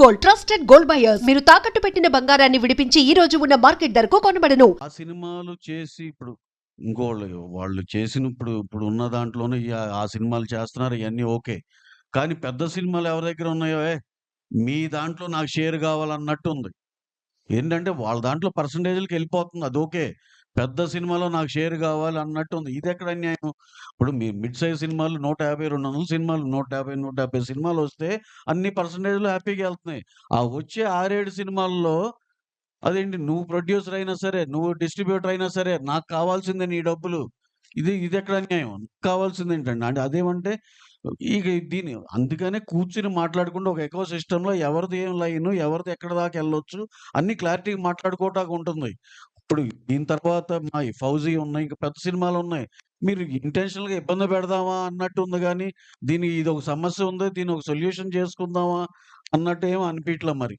Gold, trusted gold buyers. మీరు తాకట్టు పెట్టిన బంగారాన్ని విడిపించి ఈ రోజు ఉన్న మార్కెట్ ధరకు కొనబడను. ఆ సినిమాలు చేసి ఇప్పుడు వాళ్ళు ఇప్పుడు ఉన్న దాంట్లోనే ఆ సినిమాలు చేస్తున్నారు, ఇవన్నీ ఓకే. కానీ పెద్ద సినిమాలు ఎవరి దగ్గర ఉన్నాయో మీ దాంట్లో నాకు షేర్ కావాలన్నట్టు ఉంది. ఏంటంటే వాళ్ళ దాంట్లో పర్సంటేజ్లకి వెళ్ళిపోతుంది, అది ఓకే. పెద్ద సినిమాలో నాకు షేర్ కావాలి అన్నట్టు ఉంది. ఇది ఎక్కడ అన్యాయం? ఇప్పుడు మీ మిడ్ సైజ్ సినిమాలు 150, 200 సినిమాలు, 150 సినిమాలు వస్తే అన్ని పర్సంటేజ్లు హ్యాపీగా వెళ్తున్నాయి. ఆ వచ్చే 6-7 సినిమాల్లో అదేంటి, నువ్వు ప్రొడ్యూసర్ అయినా సరే, నువ్వు డిస్ట్రిబ్యూటర్ అయినా సరే, నాకు కావాల్సిందే నీ డబ్బులు. ఇదెక్కడ అన్యాయం? కావాల్సిందేంటండి? అంటే అదేమంటే ఇక అందుకనే కూర్చొని మాట్లాడకుండా ఒక ఎకో సిస్టమ్‌లో ఎవరిది ఏం లైను, ఎవరిది ఎక్కడి దాకా ఎళ్ళొచ్చు అన్నీ క్లారిటీగా మాట్లాడుకోవటానికి ఉంటుంది. ఇప్పుడు దీని తర్వాత మా ఈ 'ఫౌజీ' ఉన్నాయి. ఇంకా పెద్ద సినిమాలున్నాయి. మీరు ఇంటెన్షనల్‌గా ఇబ్బంది పెడదామా అన్నట్టు ఉంది గానీ, ఇదొక సమస్య ఉంది, దీన్నొక సొల్యూషన్ చేసుకుందామా అన్నట్టు ఏమి అనిపియట్లా మరి.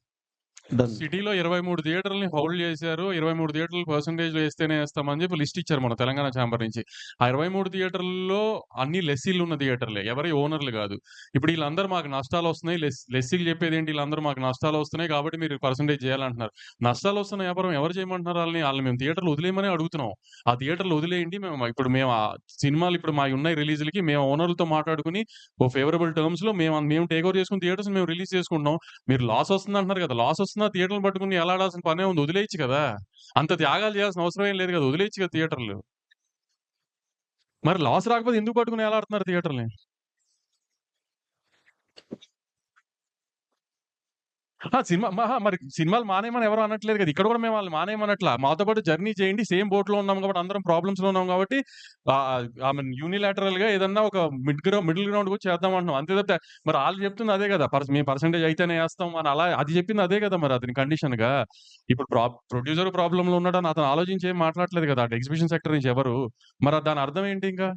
డన్. సిటీలో 23 థియేటర్‌లని హోల్డ్ చేశారు. 23 థియేటర్లు పర్సెంటేజ్‌లో ఏస్తేనే ఏస్తామని చెప్పి లిస్ట్ ఇచ్చారు మన తెలంగాణ ఛాంబర్ నుంచి. ఆ 23 థియేటర్లలో అన్ని లెస్సీలున్న థియేటర్లే. ఎవరి ఓనర్‌లు గాదు. ఇప్పుడు ఈళ్ళందరూ మాకు నష్టాలొస్తున్నాయి. లెస్సీలు చెప్పేదేంటి, ఈళ్ళందరూ మాకు నష్టాలొస్తున్నాయి కాబట్టి మీరు పర్సెంటేజ్ చేయాలంటున్నారు. నష్టాలొస్తున్న వ్యాపారం ఎవరు చేయమంటున్నారు ఆళ్ళని? ఆళ్ళని మేము థియేటర్లు వదిలేయమనే అడుగుతున్నాం. ఆ థియేటర్లు వదిలేయండి. మేము ఆ సినిమాలు ఇప్పుడు మాయున్నాయి రిలీజ్‌లకి మేము ఓనర్‌లతో మాట్లాడుకొని ఓ ఫేవరబుల్ టర్మ్స్‌లో మేము టేక్ ఓవర్ చేసుకుని థియేటర్స్‌ని మేము రిలీజ్ చేసుకుంటున్నాం. మీరు లాస్ వస్తుందంటున్నారు కదా! లాస్ వస్తున్నా థియేటర్‌లు పట్టుకొని ఎలాడాల్సిన పనేముంది? వదిలేయొచ్చు కదా! అంత త్యాగాలు చేయాల్సిన అవసరం ఏం లేదు కదా! వదిలేయొచ్చు కదా థియేటర్లు. మరి లాస్ రాకపోతే ఎందుకు పట్టుకొని ఎలాడుతున్నారు థియేటర్‌లని? మరి సినిమాలు మానేయమని ఎవరు అనట్లేదు కదా! ఇక్కడ కూడా మేము వాళ్ళని మానేయమనట్లా. మాతో పాటు జర్నీ చేయండి. సేమ్ బోట్‌లో ఉన్నాం కాబట్టి అందరం ప్రాబ్లమ్స్‌లో ఉన్నాం కాబట్టి ఐ మీన్ యూనిలాటరల్‌గా ఏదన్నా ఒక మిడిల్ గ్రౌండ్‌కొచ్చి చేద్దాం అంటున్నాం. అంతే తప్పితే మరి ఆళ్ళు చెప్తుంది అదే కదా! మేము పర్సెంటేజ్ అయితేనే ఏస్తాం అని అది చెప్పింది అదే కదా! మరి అతని కండిషన్‌గా. ఇప్పుడు ప్రొడ్యూసర్ ప్రాబ్లమ్‌లో ఉన్నాడని అతను ఆలోచించి ఏం మాట్లాడట్లేదు కదా! అటు ఎగ్జిబిషన్ సెక్టర్ నుంచి ఎవరు. మరి దాని అర్థం ఏంటి ఇంకా?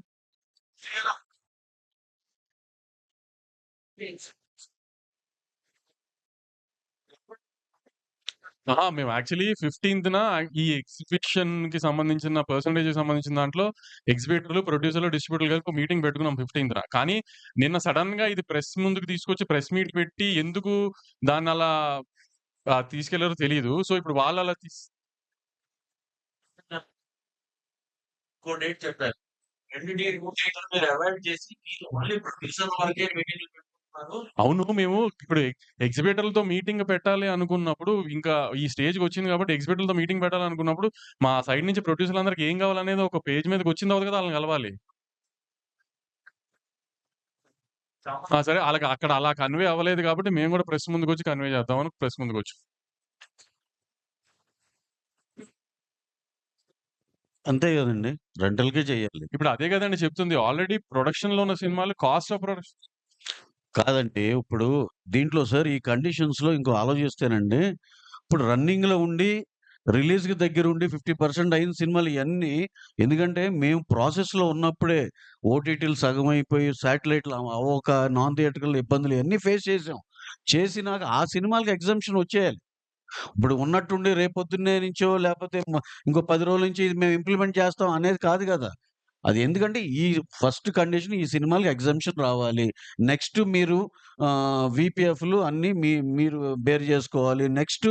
మేము యాక్చువల్లీ 15థ్ ఈ ఎగ్జిబిషన్‌కి సంబంధించిన పర్సెంటేజ్‌కి సంబంధించిన దాంట్లో ఎగ్జిబిటర్లు, ప్రొడ్యూసర్లు, డిస్ట్రిబ్యూటర్లు కలిపి ఒక మీటింగ్ పెట్టుకున్నాం 15థ్. కానీ నిన్న సడెన్‌గా ఇది ప్రెస్ ముందుకు తీసుకొచ్చి ప్రెస్ మీట్ పెట్టి ఎందుకు దాన్నలా తీసుకెళ్లారో తెలీదు. సో, ఇప్పుడు వాళ్ళలా ఇంకో డేట్ చెప్పారు. 2 డేట్‌లు మీరు అవాయిడ్ చేసి ఓన్లీ ప్రొడ్యూసర్ వరకే మీటింగ్‌లు పెట్టుకుంటున్నారు. అవును. మేము ఇప్పుడు ఎగ్జిబిటర్లతో మీటింగ్ పెట్టాలి అనుకున్నప్పుడు, ఇంకా ఈ స్టేజ్‌కొచ్చింది కాబట్టి ఎగ్జిబిటర్లతో మీటింగ్ పెట్టాలనుకున్నప్పుడు, మా సైడ్ నుంచి ప్రొడ్యూసర్లందరికి ఏం కావాలనేది ఒక పేజ్ మీదకొచ్చిన తర్వాత కదా ఆళ్ళని కలవాలి. సరే ఆళ్ళకి అక్కడ అలా కన్వే అవ్వలేదు కాబట్టి మేము కూడా ప్రెస్ ముందుకొచ్చి కన్వే చేద్దామని ప్రెస్ ముందుకొచ్చాం. అంతే గదండీ! రెంటల్‌కే చేయాలి. ఇప్పుడు అదే కదండీ చెప్తుంది. ఆల్రెడీ ప్రొడక్షన్‌లో ఉన్న సినిమాలు కాస్ట్ ఆఫ్ ప్రొడక్షన్ కాదండి. ఇప్పుడు దీంట్లో సార్ ఈ కండిషన్స్‌లో ఇంకో ఆలోచిస్తేనండి, ఇప్పుడు రన్నింగ్‌లో ఉండి, రిలీజ్‌కి దగ్గరుండి 50% అయిన సినిమాలు ఇయన్నీ ఎందుకంటే మేము ప్రాసెస్‌లో ఉన్నప్పుడే ఓటీటీలు సగమైపోయి, శాటిలైట్‌లు అవ్వక, నాన్ థియేట్రికల్ ఇబ్బందులు ఇయన్నీ ఫేస్ చేసాం. చేసినాక ఆ సినిమాలకి ఎగ్జంప్షన్ వచ్చేయాలి. ఇప్పుడు ఉన్నట్టుండి రేపొద్దున్నే నుంచో లేపోతే ఇంకో 10 రోజుల నుంచి ఇది మేము ఇంప్లిమెంట్ చేస్తాం అనేది కాదు గదా! అది ఎందుకంటే ఈ ఫస్ట్ కండిషన్ ఈ సినిమాలకి ఎగ్జంప్షన్ రావాలి. నెక్స్ట్ మీరు వీపీఎఫ్‌లు అన్నీ మీరు బేర్ జేసుకోవాలి. నెక్స్ట్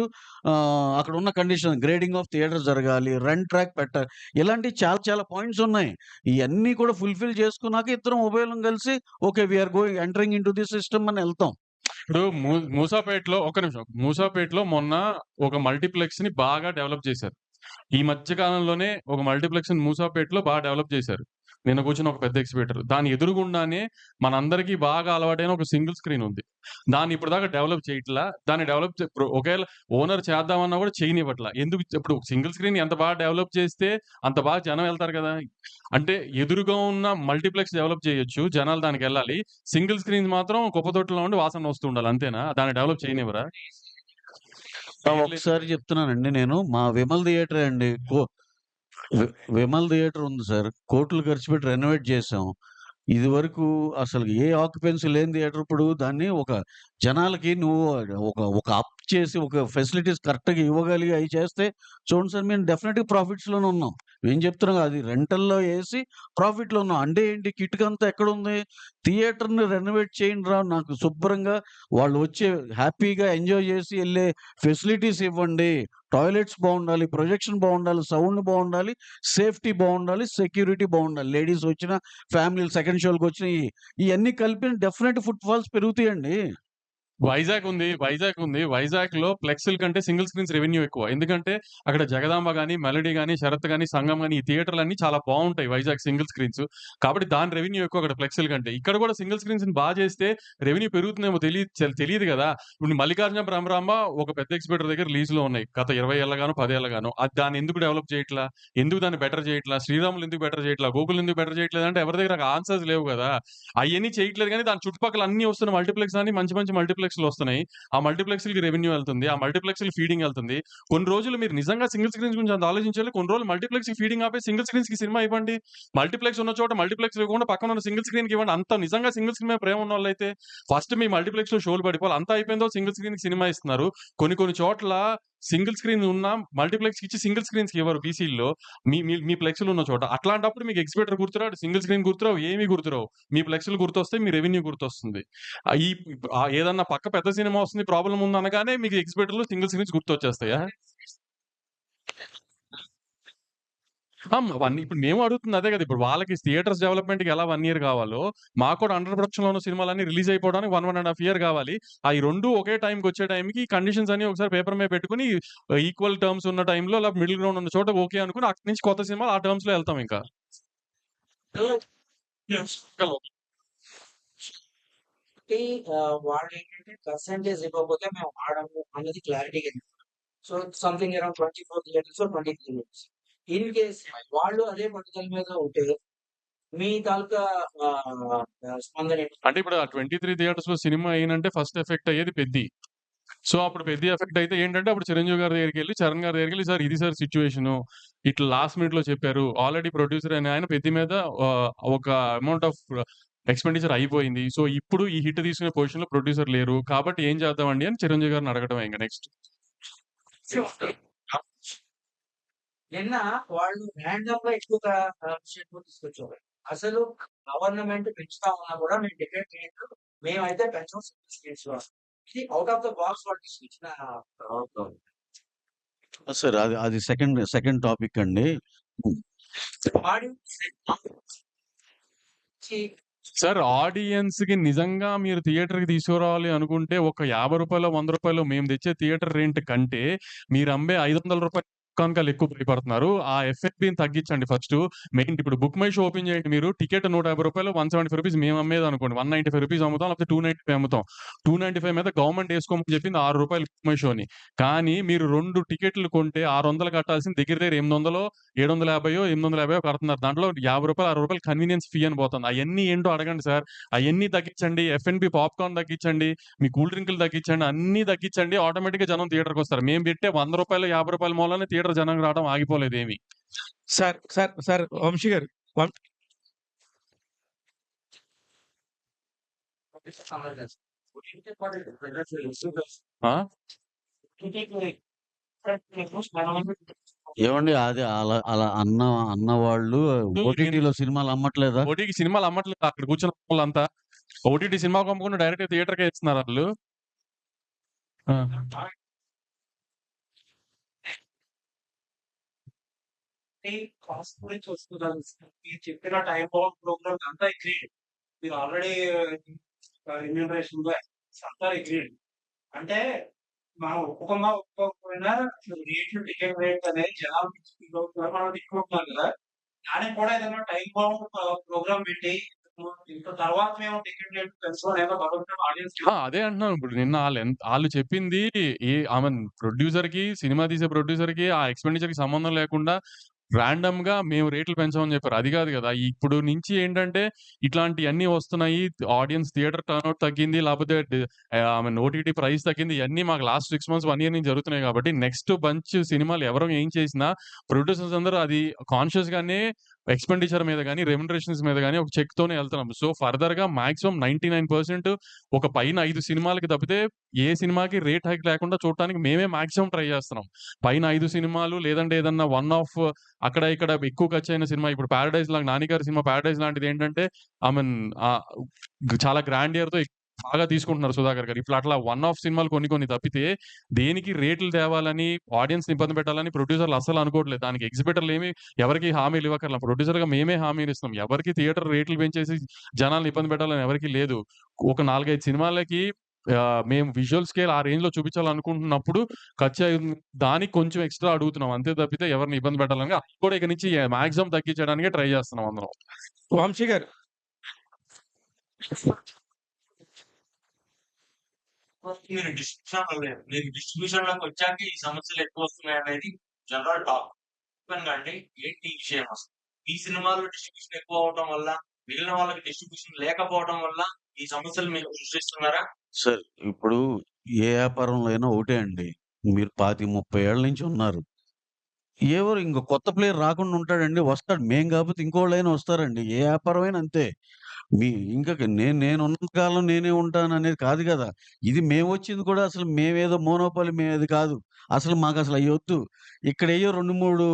అక్కడున్న కండిషన్ గ్రేడింగ్ ఆఫ్ థియేటర్ జరగాలి. రన్ ట్రాక్ పెట్టాలి. ఇలాంటి చాలా చాలా పాయింట్స్ ఉన్నాయి. ఇయన్నీ కూడా ఫుల్‌ఫిల్ చేసుకున్నాక ఇద్దరం ఉభయులం కలిసి okay. We are entering into this system అని ఎళ్తాం. ఇప్పుడు మూసాపేటలో ఒక్క నిమిషం. మూసాపేటలో మొన్న ఒక మల్టీప్లెక్స్‌ని బాగా డెవలప్ చేశారు. ఈ మధ్య కాలంలోనే ఒక మల్టీప్లెక్స్‌ని మూసాపేటలో బాగా డెవలప్ చేశారు. నిన్న కూర్చున్న ఒక పెద్ద ఎగ్జిబిటర్. దాని ఎదురుగుండానే మనందరికీ బాగా అలవాటైన ఒక సింగిల్ స్క్రీన్ ఉంది. దాన్ని ఇప్పటిదాకా డెవలప్ చేయట్లా. దాన్ని డెవలప్ ఇప్పుడు ఒకవేళ ఓనర్ చేద్దామన్నా కూడా చేయనివ్వట్లా. ఎందుకు ఇప్పుడు సింగిల్ స్క్రీన్ ఎంత బాగా డెవలప్ చేస్తే అంత బాగా జనం ఎళ్తారు కదా! అంటే ఎదురుగా ఉన్న మల్టీప్లెక్స్ డెవలప్ చేయొచ్చు. జనాలు దానికెళ్ళాలి. సింగిల్ స్క్రీన్స్ మాత్రం కుప్పతొట్టులో ఉండి వాసన వస్తూ ఉండాలి అంతేనా? దాన్ని డెవలప్ చేయనివ్వరా? ఒకసారి చెప్తున్నానండి నేను. మా విమల్ థియేటరే అండి. వి విమల్ థియేటర్ ఉంది సార్. కోట్లు ఖర్చు పెట్టి రెనోవేట్ చేశాం. ఇదివరకు అసలు ఏ ఆక్యుపెన్సీ లేని థియేటర్ ఇప్పుడు దాన్ని ఒక జనాలకి నువ్వు ఒక చేసి ఒక ఫెసిలిటీస్ కరెక్ట్‌గా ఇవ్వగలిగి అయి చేస్తే చూడండి సార్ మేము డెఫినిట్‌గా ప్రాఫిట్స్‌లోనే ఉన్నాం. మేము చెప్తున్నాం అది రెంటల్‌లో ఏసి ప్రాఫిట్‌లో ఉన్నాం. అంటే ఏంటి కిటుకంతా ఎక్కడుంది? థియేటర్‌ని రెనోవేట్ చేయండిరా నాకు శుభ్రంగా వాళ్ళు వచ్చి హ్యాపీగా ఎంజాయ్ చేసి ఎళ్ళే ఫెసిలిటీస్ ఇవ్వండి. టాయిలెట్స్ బావుండాలి, ప్రొజెక్షన్ బావుండాలి, సౌండ్ బావుండాలి, సేఫ్టీ బావుండాలి, సెక్యూరిటీ బావుండాలి. లేడీస్ వచ్చిన, ఫ్యామిలీలు సెకండ్ షో‌లకొచ్చినా ఇయన్నీ కలిపి డెఫినెట్ ఫుట్ ఫాల్స్ పెరుగుతాయండి. వైజాగ్ ఉంది. వైజాగ్‌లో ఫ్లెక్స్‌ల కంటే సింగిల్ స్క్రీన్స్ రెవెన్యూ ఎక్కువ. ఎందుకంటే అక్కడ జగదాంబ గాని, మెలోడీ గాని, శరత్ గాని, సంగం గాని ఈ థియేటర్‌లన్నీ చాలా బావుంటాయి వైజాగ్ సింగిల్ స్క్రీన్స్. కాబట్టి దాని రెవెన్యూ ఎక్కువ అక్కడ ఫ్లెక్స్‌ల కంటే. ఇక్కడ కూడా సింగిల్ స్క్రీన్స్‌ని చేస్తే రెవెన్యూ పెరుగుతుందేమో తెలీదు గదా! ఇప్పుడు మల్లికార్జున భ్రమరాంబ ఒక పెద్ద ఎగ్జిబిటర్ దగ్గర లీజ్‌లో ఉన్నాయి. గత 20 ఏళ్లగానో, 10 ఏళ్లగానో. దాన్ని ఎందుకు డెవలప్ చేయట్లా? ఎందుకు దాన్ని బెటర్ చేయట్లా? శ్రీరాములు ఎందుకు బెటర్ చేయట్లా? గోకుల్ ఎందుకు బెటర్ చేయట్లేదంటే ఎవరి దగ్గర ఆన్సర్స్ లేవు గదా! అయన్నీ చేయట్లేదు గానీ దాని చుట్టుపక్కల అన్నీ వస్తున్న మల్టీప్లెక్స్ అన్ని మంచి మంచి మల్టీప్లెక్స్‌లు వస్తున్నాయి. ఆ మల్టీప్లెక్స్‌లకి రెవెన్యూ ఎళ్తుంది. ఆ మల్టీప్లెక్స్‌లకి ఫీడింగ్ ఎళ్తుంది. కొన్ని రోజులు మీరు నిజంగా సింగిల్ స్క్రీన్స్ గురించి అంత ఆలోచించాలి. కొన్ని రోజులు మల్టీప్లెక్స్‌కి ఫీడింగ్ ఆపేసి సింగిల్ స్క్రీన్స్‌కి సినిమా ఇవ్వండి. మల్టీప్లెక్స్ ఉన్న చోట మల్టీప్లెక్స్ ఇవ్వకుండా పక్కన ఉన్న సింగిల్ స్క్రీన్‌కి ఇవ్వండి. అంత నిజంగా సింగిల్ స్క్రీన్ మీద ప్రేమ ఉన్నోళ్ళైతే ఫస్ట్ మీ మల్టీప్లెక్స్‌లో షోలు పడిపోవాలి. అంతా అయిపోయిందో సింగిల్ స్క్రీన్‌కి సినిమా ఇస్తున్నారు. కొన్ని చోట్ల సింగిల్ స్క్రీన్ ఉన్న మల్టీప్లెక్స్‌కి ఇచ్చి సింగిల్ స్క్రీన్స్‌కి ఇవ్వరు బీసీల్లో. మీ మీ మీ ఫ్లెక్స్‌లు ఉన్న చోట. అట్లాంటప్పుడు మీకు ఎగ్జిబిటర్ గుర్తురాడు, సింగిల్ స్క్రీన్ గుర్తురావు, ఏమి గుర్తురావు. మీ ఫ్లెక్స్‌లు గుర్తొస్తాయి. మీ రెవెన్యూ గుర్తొస్తుంది. ఈ ఏదన్నా పక్క పెద్ద సినిమా వస్తుంది ప్రాబ్లమ్ ఉందనగానే మీకు ఎగ్జిబిటర్‌లో సింగిల్ స్క్రీన్స్ గుర్తొచ్చేస్తాయా? అవన్నీ ఇప్పుడు మేము అడుగుతుంది అదే గదా! ఇప్పుడు వాళ్ళకి థియేటర్స్ డెవలప్‌మెంట్‌కి ఎలా 1 ఇయర్ గావాలో, మాకు కూడా అండర్ ప్రొడక్షన్‌లో ఉన్న సినిమాలన్నీ రిలీజ్ అయిపోవడానికి 1 ఇయర్ గావాలి. అయి 2 ఒకే టైమ్‌కొచ్చే టైంకి కండిషన్స్ అన్ని ఒకసారి పేపర్ మీద పెట్టుకొని ఈక్వల్ టర్మ్స్ ఉన్న టైంలో మిడిల్ గ్రౌండ్ ఉన్న చోట ఓకే అనుకుని అక్కడి నుంచి కొత్త సినిమాలు ఆ టర్మ్స్‌లో ఎళ్తాం ఇంకా. కాబట్టి వాళ్ళేంటంటే పర్సెంటేజ్ ఇవ్వకపోతే మేము వాడము అన్నది క్లారిటీగా చెప్పారు. So something around 24 theatres 23 theatres. In case వాళ్ళు అదే పట్టుదల మీద ఉంటే మీ తాలూకా స్పందన ఏంటి? అంటే ఇప్పుడు ఆ 23 థియేటర్స్‌లో సినిమా అయిందంటే ఫస్ట్ ఎఫెక్ట్ అయ్యేది 'పెద్ది'. సో అప్పుడు 'పెద్ది' ఎఫెక్ట్ అయితే ఏంటంటే అప్పుడు చిరంజీవి గారి దగ్గరికెళ్లి, చరణ్ గారి దగ్గరికెళ్లి సార్ ఇది సార్ సిట్యుయేషను. ఇట్లా లాస్ట్ మినిట్‌లో చెప్పారు. ఆల్రెడీ ప్రొడ్యూసర్ అనే ఆయన 'పెద్ది' మీద ఒక అమౌంట్ ఆఫ్ ఎక్స్‌పెండిచర్ అయిపోయింది. సో ఇప్పుడు ఈ హిట్ తీసుకునే పొజిషన్‌లో ప్రొడ్యూసర్ లేరు. కాబట్టి ఏం చేద్దామండి అని చిరంజీవి గారిని అడగడమే ఇంక నెక్స్ట్. నిన్న వాళ్ళు ర్యాండమ్‌గా ఎక్కువగా విషయం తీసుకొచ్చారు. అసలు గవర్నమెంట్ పెంచుతా ఉన్నా కూడా మేము డిక్లేర్ చేయొద్దు. మేమైతే పెంచం సింగిల్ స్క్రీన్స్‌లో. ఇది ఔట్ ఆఫ్ ద బాక్స్ వాళ్ళు తీసుకొచ్చిన సార్ అది అది సెకండ్ టాపిక్ అండి. ఆడియన్స్ సార్ ఆడియన్స్‌కి నిజంగా మీరు థియేటర్‌కి తీసుకురావాలి అనుకుంటే ఒక రూ. 50, రూ. 100 మేము తెచ్చే థియేటర్ రెంట్ కంటే మీరు అమ్మే రూ. 500 కనుకలు ఎక్కువ భయపడుతున్నారు. ఆ ఎఫ్ఎఫ్‌బిని తగ్గించండి ఫస్టు. మెయిన్ ఇప్పుడు బుక్ మై షో ఓపెన్ చేయండి మీరు. టికెట్ రూ. 150, రూ. 175 మేము అమ్మేదనుకోండి. రూ. 195 అమ్ముతాం. లేకపోతే 295 అమ్ముతాం. 295 మీద గవర్నమెంట్ ఏసుకోమని చెప్పింది రూ. 6 బుక్ మై షోని. కానీ మీరు 2 టికెట్లు కొంటే 600 కట్టాల్సింది దగ్గర 800, 750 850 కడుతున్నారు. దాంట్లో రూ. 50, రూ. 60 కన్వీనియన్స్ ఫీ అని పోతుంది. అయన్నీ ఏంటో అడగండి సార్. అయన్నీ తగ్గించండి. ఎఫ్&బి పాప్‌కార్న్ తగ్గించండి. మీ కూల్ డ్రింకులు తగ్గించండి. అన్నీ తగ్గించండి. ఆటోమేటిక్‌గా జనం థియేటర్‌కొస్తారు. మేము పెట్టే రూ. 100, రూ. 50 మూలనే థియేటర్ జనం రావడం ఆగిపోలేదేమి. సార్ వంశీ గారు ఆ? ఏవండి అది అలా అన్నవాళ్ళు ఓటీటీలో సినిమాలు అమ్మట్లేదా? ఓటీటీ సినిమాలు అమ్మట్లేదు. అక్కడ కూర్చున్న వాళ్ళంతా ఓటీటీ సినిమా అమ్మకుండా డైరెక్ట్‌గా థియేటర్‌కే ఇస్తున్నారు ఆళ్ళు. ఆ! కాస్ట్ గురించి వస్తున్నాను. మీరు చెప్పిన టైం బాంబ్ ప్రోగ్రామ్ అంతా అగ్రీడ్. మీరు ఆల్రెడీ రెమ్యూనరేషన్ అంతా అగ్రీడ్. అంటే మనం ఒప్పుకోకపోయినా రేట్లు టికెట్ రేట్ అనేది జనాలు మనం తిట్టుకుంటున్నాం కదా. దానికి కూడా ఏదైనా టైం బాంబ్ ప్రోగ్రామ్ పెట్టి తర్వాత మేము టికెట్ రేట్ పెంచుకోవాలి ఆడియన్స్. అదే అంటున్నాను. ఇప్పుడు నిన్న ఆళ్ళు చెప్పింది ప్రొడ్యూసర్‌కి సినిమా తీసే ప్రొడ్యూసర్‌కి ఆ ఎక్స్‌పెండిచర్‌కి సంబంధం లేకుండా రాండమ్‌గా మేము రేట్లు పెంచామని చెప్పారు. అది కాదు కదా! ఇప్పుడు నుంచి ఏంటంటే ఇట్లాంటియన్నీ వస్తున్నాయి. ఆడియన్స్ థియేటర్ టర్నౌట్ తగ్గింది. లేకపోతే ఓటీటీ ప్రైస్ తగ్గింది. ఇయన్నీ మాకు లాస్ట్ 6 మంత్స్, 1 ఇయర్ నుంచి జరుగుతున్నాయి కాబట్టి నెక్స్ట్ బంచ్ సినిమాలు ఎవరు ఏం చేసినా ప్రొడ్యూసర్స్ అందరూ అది కాన్షియస్‌గానే ఎక్స్‌పెండిచర్ మీద గాని, రెమ్యునరేషన్స్ మీద గాని ఒక చెక్‌తోనే ఎళ్తున్నాం. సో, ఫర్దర్‌గా మాక్సిమం 99% ఒక పైన 5 సినిమాలకి తప్పితే ఏ సినిమాకి రేట్ హైక్ లేకుండా చూడటానికి మేమే మాక్సిమం ట్రై చేస్తున్నాం. పైన 5 సినిమాలు లేదంటే ఏదన్నా వన్ ఆఫ్ అక్కడ ఇక్కడ ఎక్కువ ఖర్చయిన సినిమా ఇప్పుడు 'పారడైజ్' 'నాని' గారి సినిమా 'పారడైజ్' లాంటిదేంటంటే ఐ మీన్ చాలా గ్రాండియర్‌తో బాగా తీసుకుంటున్నారు 'సుధాకర్' గారు. ఇప్పుడు అట్లా వన్ ఆఫ్ సినిమాలు కొన్ని తప్పితే దేనికి రేట్లు తేవాలని, ఆడియన్స్‌ని ఇబ్బంది పెట్టాలని ప్రొడ్యూసర్‌లు అస్సలు అనుకోవట్లేదు. దానికి ఎగ్జిబిటర్‌లేమి ఎవరికీ హామీలు ఇవ్వక్కర్ల. ప్రొడ్యూసర్‌గా మేమే హామీలిస్తున్నాం. ఎవరికీ థియేటర్ రేట్లు పెంచేసి జనాల్ని ఇబ్బంది పెట్టాలని ఎవరికీ లేదు. ఒక 4, 5 సినిమాలకి మేము విజువల్ స్కేల్ ఆ రేంజ్‌లో చూపించాలనుకుంటున్నప్పుడు దానికి కొంచెం ఎక్స్‌ట్రా అడుగుతున్నాం. అంతే తప్పితే ఎవరిని ఇబ్బంది పెట్టాలని అది కూడా ఇక నుంచి మాక్సిమం తగ్గించడానికే ట్రై చేస్తున్నాం అందరం. వంశీ గారు. మీరు డిస్ట్రిబ్యూషన్‌లోకి వచ్చాక ఈ సమస్యలు ఎక్కువ వస్తున్నాయనేది జనరల్ టాక్. ఓపెన్‌గా అండి ఏంటి ఈ విషయం అసలు? ఈ సినిమాలో డిస్ట్రిబ్యూషన్ ఎక్కువ అవ్వటం వల్ల, మిగిలిన వాళ్ళకి డిస్ట్రిబ్యూషన్ లేకపోవడం వల్ల ఈ సమస్యలు మీకు సృష్టిస్తున్నారా? సార్ ఇప్పుడు ఏ వ్యాపారంలో అయినా ఒకటే అండి. మీరు 25, 30 ఏళ్ల నుంచి ఉన్నారు. ఎవరు ఇంక కొత్త ప్లేయర్ రాకుండా ఉంటాడండి. వస్తాడు. మేము కాకపోతే ఇంకోళ్ళైనా వస్తారండి. ఏ వ్యాపారమైనా అంతే. మీ ఇంక నేనున్నంత కాలం నేనే ఉంటాననేది కాదు గదా! ఇది మేమొచ్చింది కూడా అసలు మేమేదో మోనోపోలీ మేమేది కాదు. అసలు మాకసలు అయ్యొద్దు. ఇక్కడేయో 2, 3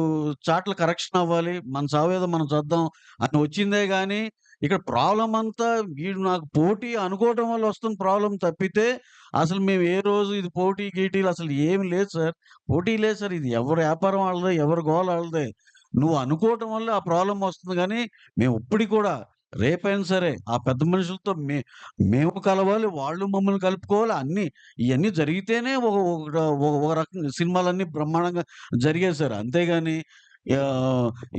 చాట్ల కరెక్షన్ అవ్వాలి. మన చావేదో మనం చద్దాం అని వచ్చిందే గానీ, ఇక్కడ ప్రాబ్లమ్ అంతా వీడు నాకు పోటీ అనుకోవటం వల్ల వస్తున్న ప్రాబ్లమ్ తప్పితే, అసలు మేము ఏ రోజు ఇది పోటీ గీటీలు అసలు ఏమి లేదు సార్. పోటీ లేదు సార్. ఇది ఎవరి వ్యాపారం ఆళ్ళదే. ఎవరి గోల ఆళ్ళదే. నువ్వు అనుకోవటం వల్ల ఆ ప్రాబ్లమ్ వస్తుంది గానీ, మేము ఇప్పటికి కూడా రేపైనా సరే ఆ పెద్ద మనుషులతో మేము కలవాలి. వాళ్ళు మమ్మల్ని కలుపుకోవాలి. ఇయన్నీ జరిగితేనే ఒక రకంగా సినిమాలన్నీ బ్రహ్మాండంగా జరిగాయి సార్. అంతేగాని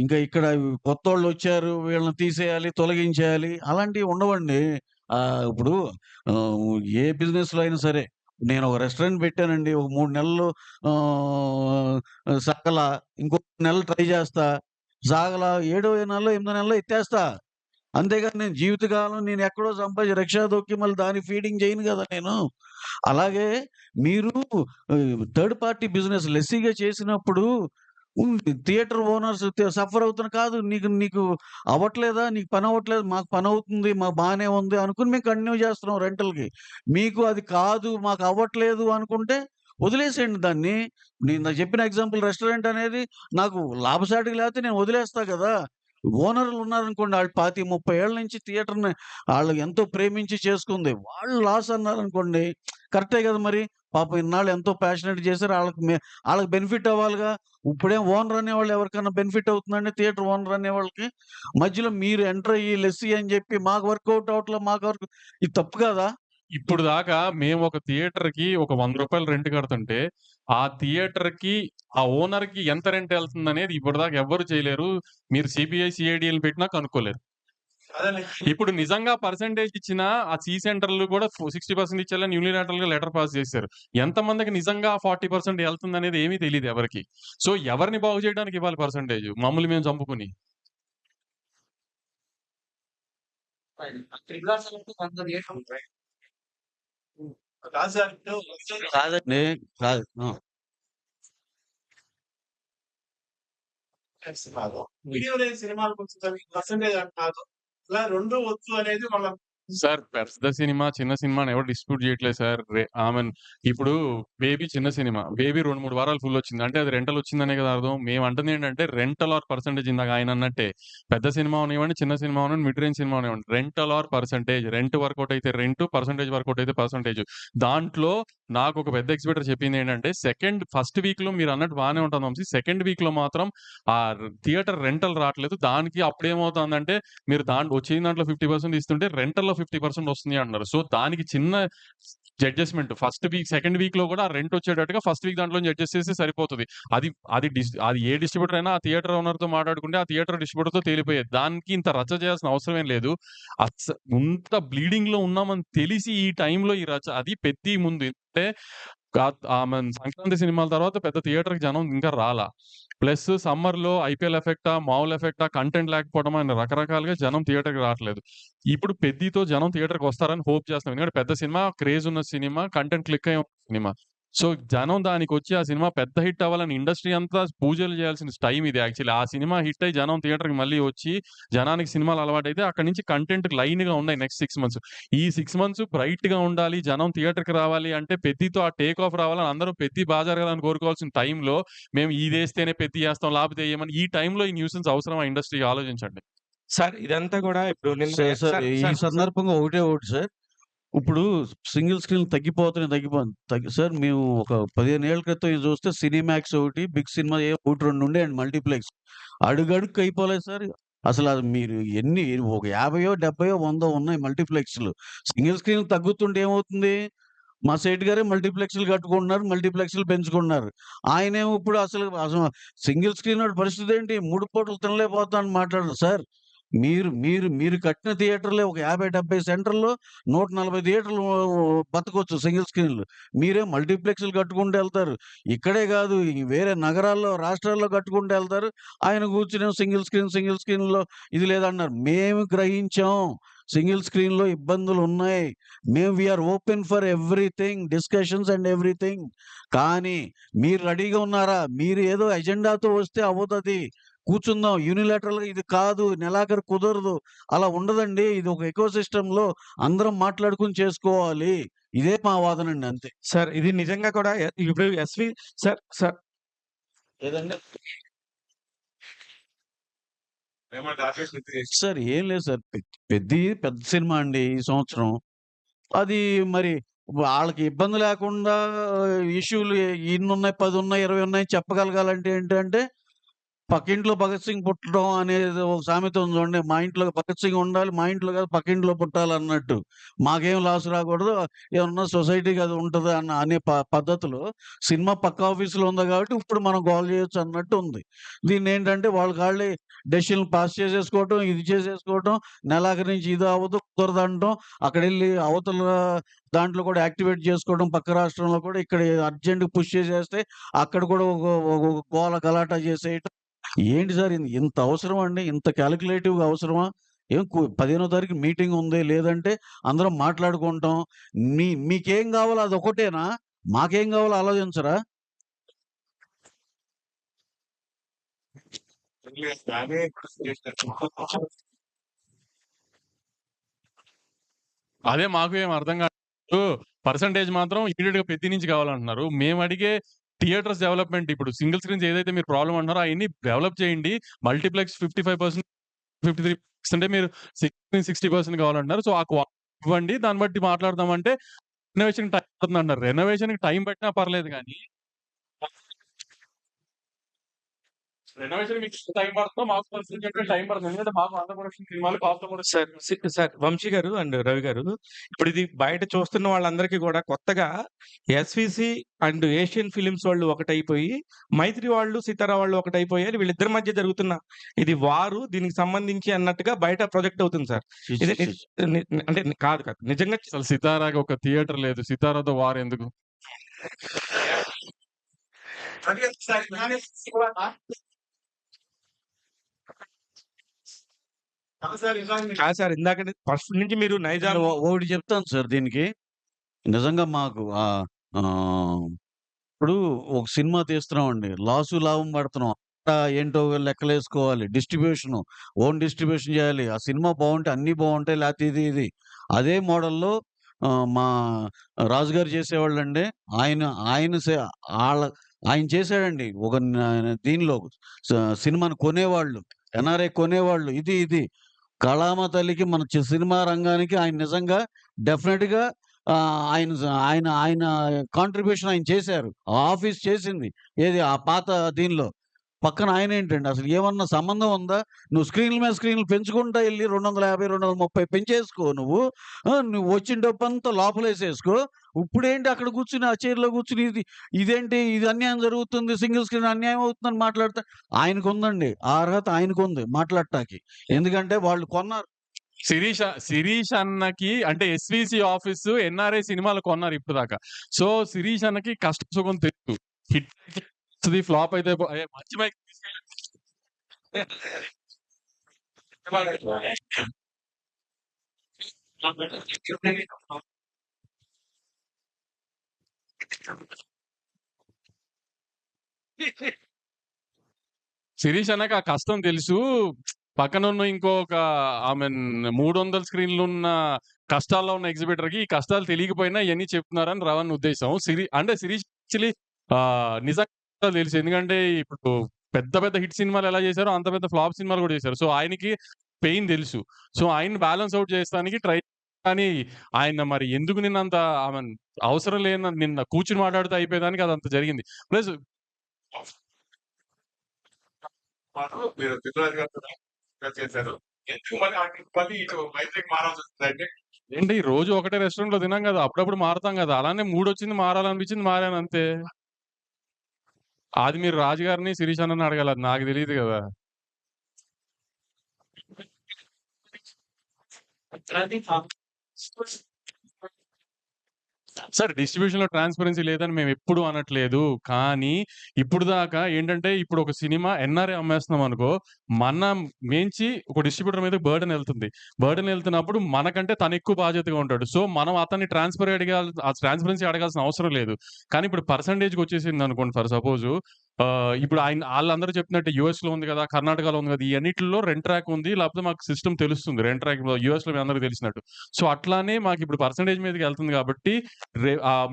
ఇంకా ఇక్కడ కొత్తోళ్ళొచ్చారు. వీళ్ళని తీసేయాలి, తొలగించేయాలి అలాంటివి ఉండవండి. ఇప్పుడు ఏ బిజినెస్‌లో అయినా సరే నేను ఒక రెస్టారెంట్ పెట్టానండి. ఒక 3 నెలలు ఆహ్, సాగలా. ఇంకో నెల ట్రై చేస్తా. సాగలా. ఏడో నెలలో, ఎనిమిదో నెలలో ఎత్తేస్తా. అంతేగాని నేను జీవితకాలం నేనెక్కడో రిక్షా తొక్కి మళ్ళీ దానికి ఫీడింగ్ చేయను గదా నేను. అలాగే మీరు థర్డ్ పార్టీ బిజినెస్ లెస్సీగా చేసినప్పుడు థియేటర్ ఓనర్స్ సఫర్ అవుతున్న కాదు. నీకు అవ్వట్లేదా? నీకు పనవ్వట్లేదు. మాకు పనవుతుంది. మాకు బానే ఉంది అనుకుని మేము కంటిన్యూ చేస్తున్నాం రెంటల్‌కి. మీకు అది కాదు, మాకు అవ్వట్లేదు అనుకుంటే వదిలేసేయండి దాన్ని. నేను ఇందాక చెప్పిన ఎగ్జాంపుల్ రెస్టారెంట్ అనేది నాకు లాభసాటిగా లేకపోతే నేను వదిలేస్తా గదా! ఓనర్‌లు ఉన్నారనుకోండి ఆళ్ళు 25, 30 ఏళ్ల నుంచి థియేటర్‌ని ఆళ్ళు ఎంతో ప్రేమించి చేసుకుంది. వాళ్ళు లాస్ అన్నారనుకోండి కరెక్టే గదా మరి. పాపం ఇన్నాళ్ళు ఎంతో ప్యాషనేట్ చేసారు. ఆళ్ళకి బెనిఫిట్ అవ్వాలిగా. ఇప్పుడేం ఓనర్ అనేవాళ్ళు ఎవరికన్నా బెనిఫిట్ అవుతుందండి థియేటర్ ఓనర్ అనేవాళ్ళకి? మధ్యలో మీరు ఎంటర్ అయ్యి లెస్సీ అని చెప్పి మాకు వర్కౌట్ అవ్వట్లే ఇది తప్పు కాదా? ఇప్పుడు దాకా మేము ఒక థియేటర్‌కి ఒక రూ. 100 రెంట్ కడుతుంటే, ఆ థియేటర్‌కి, ఆ ఓనర్‌కి ఎంత రెంట్ ఎళ్తుందనేది ఇప్పటిదాకా ఎవ్వరు చేయలేరు. మీరు సీబీఐ, సీఐడీఎల్‌ని పెట్టినా కనుక్కోలేరు. ఇప్పుడు నిజంగా పర్సెంటేజ్ ఇచ్చినా ఆ సెంటర్‌లు కూడా 60% ఇచ్చేయాలని యూనిలాటరల్‌గా లెటర్ పాస్ చేశారు. ఎంతమందికి నిజంగా 40% ఎళ్తుందనేది ఏమీ తెలీదు ఎవరికీ. సో, ఎవరిని బాగు చేయడానికి ఇవ్వాలి పర్సెంటేజ్? మమ్మల్ని మేము చంపుకొని. కాదు సార్ ఇప్పుడు కాదండి. కాదు. సినిమాలు వీడియో లేని సినిమాలకు వచ్చేసరికి పర్సెంటేజ్ అంటున్నారు. ఇలా 2 వద్దు అనేది వాళ్ళ సార్ పెద్ద సినిమా, చిన్న సినిమాని ఎవరు డిస్ప్యూట్ చేయట్లేదు సార్. ఇప్పుడు 'బేబీ' చిన్న సినిమా. 'బేబీ' 2, 3 వారాలు ఫుల్ వచ్చింది. అంటే అది రెంటల్ వచ్చిందనే కదా అర్థం. మేము అంటుంది ఏంటంటే రెంటల్ ఆర్ పర్సెంటేజ్ ఇందాక ఆయన అన్నట్టే. పెద్ద సినిమా అవనివ్వండి, చిన్న సినిమా అవనివ్వండి, మిడ్ రేంజ్ సినిమా అవనివ్వండి. Rental or percentage. Rent work out అయితే రెంటు, పర్సెంటేజ్ వర్కౌట్ అయితే పర్సెంటేజ్. దాంట్లో నాకు ఒక పెద్ద ఎగ్జిబిటర్ చెప్పింది ఏంటంటే ఫస్ట్ వీక్‌లో మీరు అన్నట్టు బానే ఉంటుంది వంశీ. సెకండ్ వీక్‌లో మాత్రం ఆ థియేటర్ రెంటల్ రావట్లేదు. దానికి అప్పుడేమవుతుందంటే మీరు వచ్చిన దాంట్లో 50% ఇస్తుంటే రెంటల్‌లో 50% వస్తుంది అంటున్నారు. సో, దానికి చిన్న అడ్జస్ట్‌మెంట్ సెకండ్ వీక్‌లో కూడా ఆ రెంట్ వచ్చేటట్టుగా ఫస్ట్ వీక్ దాంట్లో నుంచి అడ్జస్ట్ చేస్తే సరిపోతది. అది ఏ డిస్ట్రిబ్యూటర్ అయినా ఆ థియేటర్ ఓనర్‌తో మాట్లాడుకుంటే ఆ థియేటర్ డిస్ట్రిబ్యూటర్‌తో తేలిపోయేది. దానికి ఇంత రచ్చ చేయాల్సిన అవసరం ఏం లేదు. ఇంత బ్లీడింగ్‌లో ఉన్నామని తెలిసి ఈ టైంలో ఈ రచ్చ అది పెద్ది ముందు అంటే సంక్రాంతి సినిమాల తర్వాత పెద్ద థియేటర్‌కి జనం ఇంకా రాలా. ప్లస్ సమ్మర్‌లో ఐపీఎల్ ఎఫెక్టా, మామూలు ఎఫెక్టా, కంటెంట్ లేకపోవడమా అని రకరకాలుగా జనం థియేటర్‌కి రావట్లేదు. ఇప్పుడు పెద్దితో జనం థియేటర్‌కి వస్తారని హోప్ చేస్తున్నాం. ఎందుకంటే పెద్ద సినిమా, క్రేజ్ ఉన్న సినిమా, కంటెంట్ క్లిక్ అయ్యే సినిమా. సో, జనం దానికొచ్చి ఆ సినిమా పెద్ద హిట్ అవ్వాలని ఇండస్ట్రీ అంతా పూజలు చేయాల్సిన టైమ్ ఇది యాక్చువల్లీ. ఆ సినిమా హిట్ అయ్యి జనం థియేటర్‌కి మళ్ళీ వచ్చి, జనానికి సినిమాలు అలవాటైతే అక్కడి నుంచి కంటెంట్ లైన్‌గా ఉన్నాయి నెక్స్ట్ 6 మంత్స్. ఈ 6 మంత్స్ బ్రైట్‌గా ఉండాలి, జనం థియేటర్‌కి రావాలి అంటే 'పెద్ది'తో ఆ టేక్ ఆఫ్ రావాలని అందరూ 'పెద్ది' బా జరగాలని కోరుకోవాల్సిన టైంలో మేము ఇదేస్తేనే 'పెద్ది' ఏస్తాం లేకపోతే ఎయ్యమని ఈ టైంలో ఈ న్యూసెన్స్ అవసరమా ఇండస్ట్రీకి ఆలోచించండి. సార్ ఇదంతా గూడా ఇప్పుడు నిన్న సార్ సార్ సార్ ఈ సార్ సార్ సందర్భంగా ఒకటే ఒకటి సార్. ఇప్పుడు సింగిల్ స్క్రీన్‌లు సార్ మేము ఒక 15 ఏళ్ల క్రితం ఇది చూస్తే సినీమాక్స్ ఒకటి, బిగ్ సినిమా 1, 2 ఉండేయండి మల్టీప్లెక్స్. అడుగడుగుకి అయిపోలేదు సార్. అసలు అది మీరు ఎన్ని ఒక 50, 70, 100 ఉన్నాయి మల్టీప్లెక్స్‌లు. సింగిల్ స్క్రీన్‌లు తగ్గుతుంటే ఏమవుతుంది? మా సేటు గారే మల్టీప్లెక్స్‌లు కట్టుకుంటున్నారు. మల్టీప్లెక్స్‌లు పెంచుకుంటున్నారు. ఆయనేమో ఇప్పుడు అసలు సింగిల్ స్క్రీనోడి పరిస్థితి ఏంటి? 3 పూటలు తినలేకపోతున్నాను మాట్లాడరు సార్. మీరు మీరు మీరు కట్టిన థియేటర్‌లే ఒక 50, 70 సెంటర్‌లో 140 థియేటర్లు బతకొచ్చు సింగిల్ స్క్రీన్‌లు. మీరేం మల్టీప్లెక్స్‌లు కట్టుకుంటూ ఎళ్తారు. ఇక్కడే గాదు వేరే నగరాల్లో, రాష్ట్రాల్లో కట్టుకుంటూ ఎళ్తారు. ఆయన కూర్చొని సింగిల్ స్క్రీన్‌లో ఇది లేదన్నారు. మేము గ్రహించాం. సింగిల్ స్క్రీన్‌లో ఇబ్బందులున్నాయి. We are open for everything discussions and everything. కానీ మీరు రెడీగా ఉన్నారా? మీరు ఏదో ఎజెండాతో వస్తే అవ్వదది. కూర్చుందాం. యూనిలాటరల్‌గా ఇది కాదు. నెలాఖరు కుదరదు. అలా ఉండదండి. ఇది ఒక ఎకో సిస్టమ్‌లో అందరం మాట్లాడుకొని చేసుకోవాలి. ఇదే మా వాదనండి అంతే. సార్ ఇది నిజంగా కూడా ఇప్పుడు ఎస్వి సార్ సార్ ఏదండి? సార్ ఏం లేదు సార్. పెద్ద సినిమా అండి ఈ సంవత్సరం. అది మరి వాళ్ళకి ఇబ్బంది లేకుండా ఇష్యూలు ఇన్నున్నాయి, 10 ఉన్నాయి, 20 ఉన్నాయి చెప్పగలగాలంటే ఏంటంటే పక్కింట్లో భగత్ సింగ్ పుట్టడం అనేది ఒక సామెత ఉంది చూడండి. మా ఇంట్లో భగత్ సింగ్ ఉండాలి. మా ఇంట్లో కాదు పక్కింట్లో పుట్టాలన్నట్టు. మాకేం లాస్ రాకూడదు. ఏమన్నా సొసైటీకి అది ఉంటది అనే పద్ధతిలో సినిమా పక్క ఆఫీస్‌లో ఉంది కాబట్టి ఇప్పుడు మనం గోల చేయొచ్చు అన్నట్టు ఉంది. దీన్నేంటంటే వాళ్ళకాళ్ళే డెసిషన్‌లు పాస్ చేసేసుకోవటం, ఇది చేసేసుకోవటం, నెలాఖరు నుంచి ఇది అవ్వదు, కుదరదంటం, అక్కడెళ్ళి అవతల దాంట్లో కూడా యాక్టివేట్ చేసుకోవడం పక్క రాష్ట్రంలో కూడా ఇక్కడ అర్జెంట్‌గా పుష్ చేసేస్తే అక్కడ కూడా ఒక గోల గలాటా చేసేయటం. ఏంటి సార్ ఇంత అవసరమా అండి? ఇంత కాలిక్యులేటివ్‌గా అవసరమా? 15వ తారీఖు మీటింగ్ ఉంది. లేదంటే అందరం మాట్లాడుకుంటాం. మీకేం కావాలో అదొక్కటేనా? మాకేం కావాలో ఆలోచించరా? అదే మాకు ఏం అర్థం కాదు. పర్సెంటేజ్ మాత్రం ఇమ్మీడియేట్‌గా 'పెద్ది' నుంచి కావాలంటున్నారు. మేము అడిగే థియేటర్స్ డెవలప్‌మెంట్ ఇప్పుడు సింగిల్ స్క్రీన్స్ ఏదైతే మీరు ప్రాబ్లమ్ అంటున్నారో అయన్నీ డెవలప్ చేయండి. మల్టీప్లెక్స్ 55% 53% అంటే మీరు 60% కావాలంటున్నారు. సో, ఆ ఇవ్వండి. దాన్ని బట్టి మాట్లాడదామంటే రెనోవేషన్‌కి టైం పడుతుందంటున్నారు. రెనోవేషన్‌కి టైం పట్టినా పర్లేదు గానీ రెనోవేషన్‌కి మీకు టైం పడుతుందో మాకు పర్సెంటేజ్ టైం పడుతుంది. ఎందుకంటే మాకు ఆంధ్రప్రదేశ్ సినిమాలు కాస్త కూడా సార్ వంశీ గారు అండ్ రవి గారు ఇప్పుడు ఇది బయట చూస్తున్న వాళ్ళందరికీ కూడా కొత్తగా ఎస్విసి అండ్ ఏషియన్ ఫిలిమ్స్ వాళ్ళు ఒకటైపోయి మైత్రి వాళ్ళు సితారా వాళ్ళు ఒకటైపోయారు. వీళ్ళిద్దరి మధ్య జరుగుతున్న ఇది వారు దీనికి సంబంధించి అన్నట్టుగా బయట ప్రొజెక్ట్ అవుతుంది సార్. ఛీ! ఇది ఛీ! ఛీ! అంటే కాదు నిజంగా అసలు 'సితారా'కి ఒక థియేటర్ లేదు. 'సితారా'తో వార్ ఎందుకు? కాదు సార్ ఇందాక ఫస్ట్ నుంచి మీరు నైజాం ఒకటి చెప్తాను సార్ దీనికి. నిజంగా మాకు ఇప్పుడు ఒక సినిమా తీస్తున్నామండి. లాభం పడుతున్నాం. ఏంటో లెక్కలేసుకోవాలి. ఓన్ డిస్ట్రిబ్యూషన్ చేయాలి. ఆ సినిమా బావుంటే అన్నీ బావుంటాయి. లేతే ఇది. అదే మోడల్‌లో మా రాజుగారు చేసేవాళ్ళండి. ఆయన ఆయన సే ఆళ్ళ ఆయన చేసాడండి. ఒక దీనిలో స సినిమాని కొనేవాళ్ళు. ఎన్ఆర్ఐ కొనేవాళ్ళు. ఇది. కళామ తల్లికి మన సినిమా రంగానికి ఆయన నిజంగా డెఫినిట్‌గా ఆయన ఆయన కాంట్రిబ్యూషన్ ఆయన చేశారు. ఆ ఆఫీస్ చేసింది. ఏది ఆ పాత దీనిలో. పక్కన ఆయనేంటండి అసలు ఏమన్నా సంబంధం ఉందా? నువ్వు స్క్రీన్‌ల మీద స్క్రీన్‌లు పెంచుకుంటా ఎళ్లి 250, 230 పెంచేసుకో నువ్వు. నువ్వు వచ్చిన డబ్బంతా లోపలేసేసుకో. ఇప్పుడేంటి అక్కడ కూర్చొని ఆ చైర్‌లో కూర్చొని ఇదేంటి ఇది అన్యాయం జరుగుతుంది. సింగిల్ స్క్రీన్ అన్యాయం అవుతుందని మాట్లాడితే ఆయనకుందండి. ఆ అర్హత ఆయనకుంది మాట్లాడటానికి. ఎందుకంటే వాళ్ళు కొన్నారు. శిరీష్ అన్నకి అంటే ఎస్‌విసి ఆఫీసు ఎన్ఆర్ఐ సినిమాలు కొన్నారు ఇప్పటిదాకా. సో, శిరీష్ అన్నకి కష్టం సుఖం తెలుసు. హిట్ అయితే వస్తది, ఫ్లాప్ అయితే మంచి మైక్ తీసుకెళ్ళి శిరీష్ అన్నకి ఆ కష్టం తెలుసు. పక్కనున్న ఇంకొక ఆమె 300 స్క్రీన్‌లున్న కష్టాల్లో ఉన్న ఎగ్జిబిటర్‌కి ఈ కష్టాలు తెలియకపోయినా ఇయన్నీ చెప్తున్నారని రవణ ఉద్దేశం. అంటే శిరీష్ యాక్చువల్లీ నిజంగా తెలుసు. ఎందుకంటే ఇప్పుడు పెద్ద పెద్ద హిట్ సినిమాలు ఎలా చేశారో అంత పెద్ద ఫ్లాప్ సినిమాలు కూడా చేశారు. సో ఆయనకి పెయిన్ తెలుసు. సో ఆయన్ని బ్యాలెన్స్ ఔట్ చేయడానికి ట్రై కానీ ఆయన మరి ఎందుకు నిన్నంత అవసరం నిన్న కూర్చొని మాట్లాడితే అయిపోయేదానికి అదంత జరిగింది. ప్లస్ మీరు తిరుమల గారు చేశారు. ఎందుకు మళ్ళీ ఇటు మైత్రికి మారాల్సి వస్తుందంటే ఏంటి రోజు ఒకటే రెస్టారెంట్‌లో తినాం కదా! అప్పుడప్పుడు మారతాం కదా! అలానే మూడొచ్చింది మారాలనిపించింది మారాను అంతే. అది మీరు రాజు గారిని, శిరీష్ అన్నని అడగాలి. అది నాకు తెలీదు కదా! సార్ డిస్ట్రిబ్యూషన్‌లో ట్రాన్స్‌పరెన్సీ లేదని మేమెప్పుడు అనట్లేదు. కానీ ఇప్పుడు దాకా ఏంటంటే ఇప్పుడు ఒక సినిమా ఎన్ఆర్ఏ అమ్మేస్తున్నాం అనుకో, మనం మించి ఒక డిస్ట్రిబ్యూటర్ మీదకి బర్డెన్ ఎళ్తుంది. బర్డెన్ ఎళ్తున్నప్పుడు మనకంటే తను ఎక్కువ బాధ్యతగా ఉంటాడు. సో మనం అతన్ని ట్రాన్స్‌పరెన్సీ అడగాల్సిన అవసరం లేదు. కానీ ఇప్పుడు పర్సెంటేజ్‌కొచ్చేసిందనుకోండి ఫర్ సపోజు ఇప్పుడు ఆళ్ళందరూ చెప్పినట్టు యూఎస్‌లో ఉంది కదా! కర్ణాటకలో ఉంది కదా! ఈ అన్నిటిలో రెంట్ ట్రాక్ ఉంది. లేకపోతే మాకు సిస్టమ్ తెలుస్తుంది. రెంట్ ట్రాక్ యూఎస్‌లో మీ అందరికి తెలిసినట్టు. సో అట్లానే మాకిప్పుడు పర్సెంటేజ్ మీదకెళ్తుంది కాబట్టి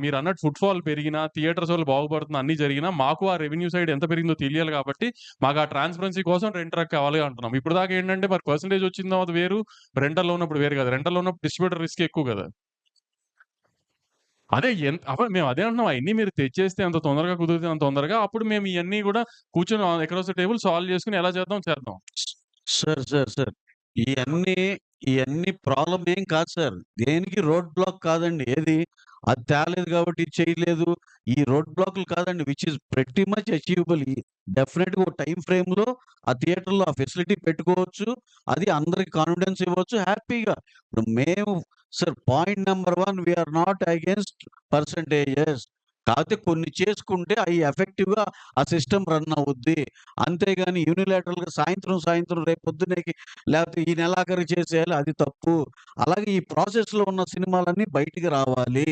మీరన్నట్టు ఫుట్‌ఫాల్ పెరిగినా, థియేటర్స్ వల్ల బాగుపడుతున్నా అన్నీ జరిగినా, మాకు ఆ రెవెన్యూ సైడ్ ఎంత పెరిగిందో తెలియాలి కాబట్టి, మాకు ఆ ట్రాన్స్‌పరెన్సీ కోసం రెంట్ ట్రాక్ కావాలి అంటున్నాం. ఇప్పటిదాకా ఏంటంటే మరి పర్సెంటేజ్ వచ్చిన తర్వాత వేరు, రెంటల్‌లో ఉన్నప్పుడు వేరు కదా! రెంటల్‌లో ఉన్నప్పుడు డిస్ట్రిబ్యూటర్ రిస్క్ ఎక్కువ కదా! అదే మేము అదే అంటున్నాం. అయన్నీ మీరు తెచ్చేస్తే ఎంత తొందరగా కుదిరితే అంత తొందరగా అప్పుడు మేము ఇయన్నీ గూడా కూర్చొని ఎక్రాస్ ద టేబుల్ సాల్వ్ చేసుకొని ఎలా చేద్దాం చేద్దాం. సార్. ఇయన్నీ, ఇయన్నీ ప్రాబ్లమ్ ఏం కాదు సార్. దేనికి రోడ్ బ్లాక్ కాదండి. ఏది అది తేలేదు కాబట్టి ఇది చేయలేదు. ఈ రోడ్ బ్లాక్‌లు కాదండి. Which is pretty much achievable. డెఫినిట్‌గా ఒక టైమ్ ఫ్రేమ్‌లో ఆ థియేటర్‌లో ఆ ఫెసిలిటీ పెట్టుకోవచ్చు. అది అందరికి కాన్ఫిడెన్స్ ఇవ్వచ్చు హ్యాపీగా. ఇప్పుడు మేము sir point number 1 we are not against percentages. కాకపోతే కొన్ని చేసుకుంటే అయి ఎఫెక్టివ్‌గా ఆ సిస్టమ్ రన్ అవుద్ది. అంతేగాని యూనిలాటరల్‌గా సాయంత్రం రేపు పొద్దున్నేకి లేకపోతే ఈ నెలాఖరు చేసేయాలి అది తప్పు. అలాగే ఈ ప్రాసెస్‌లో ఉన్న సినిమాలన్నీ బయటికి రావాలి.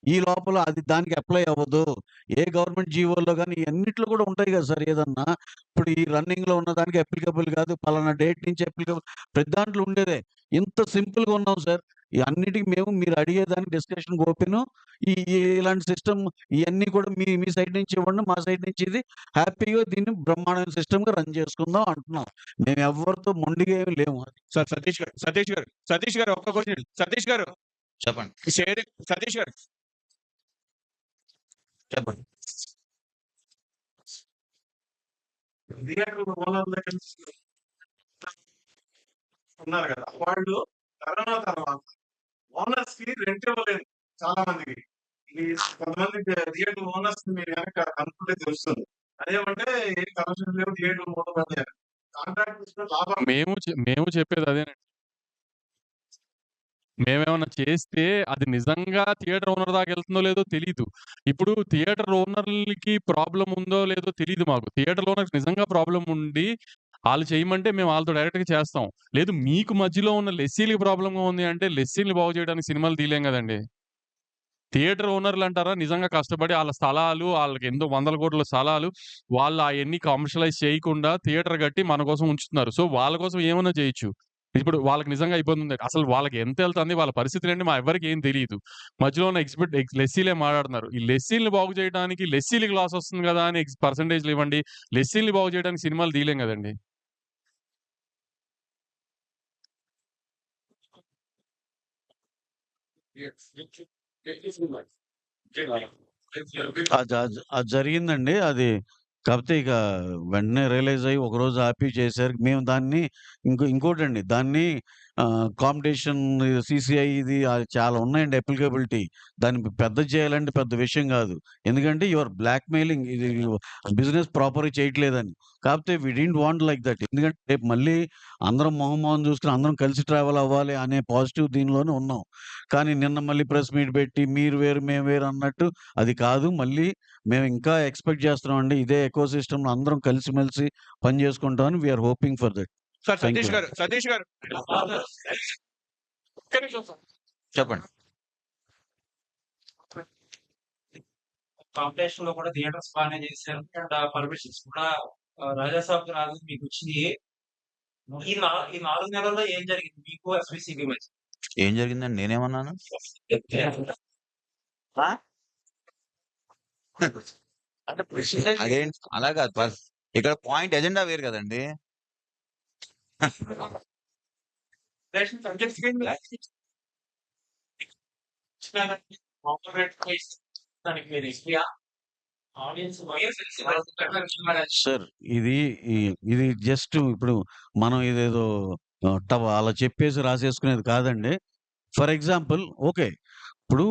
ఈ లోపల అది దానికి అప్లై అవ్వదు. ఏ గవర్నమెంట్ జీవోల్లో గాని ఇయన్నిట్లో కూడా ఉంటాయి కదా సార్ ఏదన్నా. ఇప్పుడు ఈ రన్నింగ్‌లో ఉన్న దానికి అప్లికబుల్ కాదు. పలానా డేట్ నుంచి అప్లికబుల్ ప్రతి దాంట్లో ఉండేదే. ఇంత సింపుల్‌గా ఉన్నాం సార్. ఈ అన్నిటికి మేము మీరు అడిగేదానికి డిస్కషన్‌కి ఓపెను. ఇలాంటి సిస్టమ్ ఇయన్నీ కూడా మీ సైడ్ నుంచి ఇవ్వండి. మా సైడ్ నుంచి ఇది హ్యాపీగా దీన్ని బ్రహ్మాండమైన సిస్టమ్‌గా రన్ చేసుకుందాం అంటున్నాం. మేము ఎవ్వరితో మొండిగా ఏమి లేము. సార్ సతీష్ గారు ఒక్క క్వశ్చన్. సతీష్ గారు చెప్పండి. సతీష్ గారు చెప్పండి. థియేటర్ ఓనర్ల దగ్గర ఉన్నారు కదా! వాళ్ళు కరోనా తర్వాత ఓనర్స్ కి రెంట్ ఇవ్వలేదు చాలా మందికి. ఈ కొంతమంది థియేటర్ ఓనర్స్ మీరు కనుక కనుక్కుంటే తెలుస్తుంది. అదేమంటే ఏ కమిషన్ లేవు థియేటర్ మూతపడ్డారు. కాంట్రాక్టర్స్ లాభం మేము చెప్పేది అదేనండి. మేమేమన్నా చేస్తే అది నిజంగా థియేటర్ ఓనర్ దాకా ఎళ్తుందో లేదో తెలీదు. ఇప్పుడు థియేటర్ ఓనర్‌లకి ప్రాబ్లమ్ ఉందో లేదో తెలీదు మాకు. థియేటర్ ఓనర్‌కి నిజంగా ప్రాబ్లమ్ ఉండి ఆళ్ళు చేయమంటే మేము ఆళ్ళతో డైరెక్ట్‌గా చేస్తాం. లేదు మీకు మధ్యలో ఉన్న లెస్సీ‌లకి ప్రాబ్లమ్‌గా ఉంది అంటే లెస్సీ‌లని బాగు చేయడానికి సినిమాలు తీయలేం గదండీ! థియేటర్ ఓనర్‌లంటారా నిజంగా కష్టపడి ఆళ్ళ స్థలాలు ఆళ్ళకి ఎంతో వందల కోట్ల స్థలాలు వాళ్ళు అయన్నీ కమర్షియలైజ్ చేయకుండా థియేటర్ కట్టి మన కోసం ఉంచుతున్నారు. సో వాళ్ళ కోసం ఏమన్నా చేయొచ్చు. ఇప్పుడు వాళ్ళకి నిజంగా ఇబ్బంది ఉంది. అసలు వాళ్ళకి ఎంత ఎళ్తుంది వాళ్ళ పరిస్థితులేంటి మా ఎవ్వరికీ ఏం తెలీదు. మధ్యలో ఉన్న లెస్సీలే మాట్లాడుతున్నారు. ఈ లెస్సీలని బాగు చేయడానికి లెస్సీలకి లాస్ వస్తుంది గదా! అని పర్సెంటేజ్‌లు ఇవ్వండి. లెస్సీలని బాగు చేయడానికి సినిమాలు తీయలేం గదండీ! అది జరిగిందండి. అది కాపోతే ఇక వెంటనే రియలైజ్ అయ్యి ఒకరోజు ఆపి చేశారు. మేము దాన్ని ఇంకోటండి దాన్ని కాంపిటీషన్ సీసీఐ ఇది చాలా ఉన్నాయండి అప్లికబిలిటీ. దాన్ని పెద్దది చేయాలంటే పెద్ద విషయం గాదు. ఎందుకంటే యూ ఆర్ బ్లాక్‌మెయిలింగ్ ఇది బిజినెస్ ప్రాపర్‌గా చేయట్లేదని. కాపోతే వి డిడ్ంట్ వాంట్ లైక్ దట్. ఎందుకంటే రేపు మళ్ళీ అందరం మొహం చూసుకొని అందరం కలిసి ట్రావెల్ అవ్వాలి అనే పాజిటివ్ దీనిలోనే ఉన్నాం. కానీ నిన్న మళ్ళీ ప్రెస్ మీట్ పెట్టి మీరు వేరు, మేము వేరు అన్నట్టు అది కాదు. మళ్ళీ మేము ఇంకా ఎక్స్‌పెక్ట్ చేస్తున్నామండి. ఇదే ఎకో సిస్టమ్‌లో అందరం కలిసిమెలిసి పని చేసుకుంటామని we are hoping for that. Sir thank you. Satish garu ఒక్క నిమిషం సార్. చెప్పండి. కాంపిటీషన్ లో కూడా థియేటర్స్ బాగానే చేశారు. అండ్ పర్మిషన్స్ కూడా రాజాసాబ్ రాజు మీకు వచ్చింది. ఈ 4 నెలల్లో ఏం జరిగింది మీకు ఎస్విసిబి మధ్య? ఏం జరిగిందండి? నేనేమన్నాను? ఆ? అంటే అదేం అలా కాదు. ఇక్కడ పాయింట్ ఎజెండా వేరు కదండి. దానికి మీరు ఇస్పియా ఆడియన్స్ సార్ ఇది జస్ట్ ఇప్పుడు మనం ఇదేదో అలా చెప్పేసి రాసేసుకునేది కాదండి. For example okay. ఇప్పుడు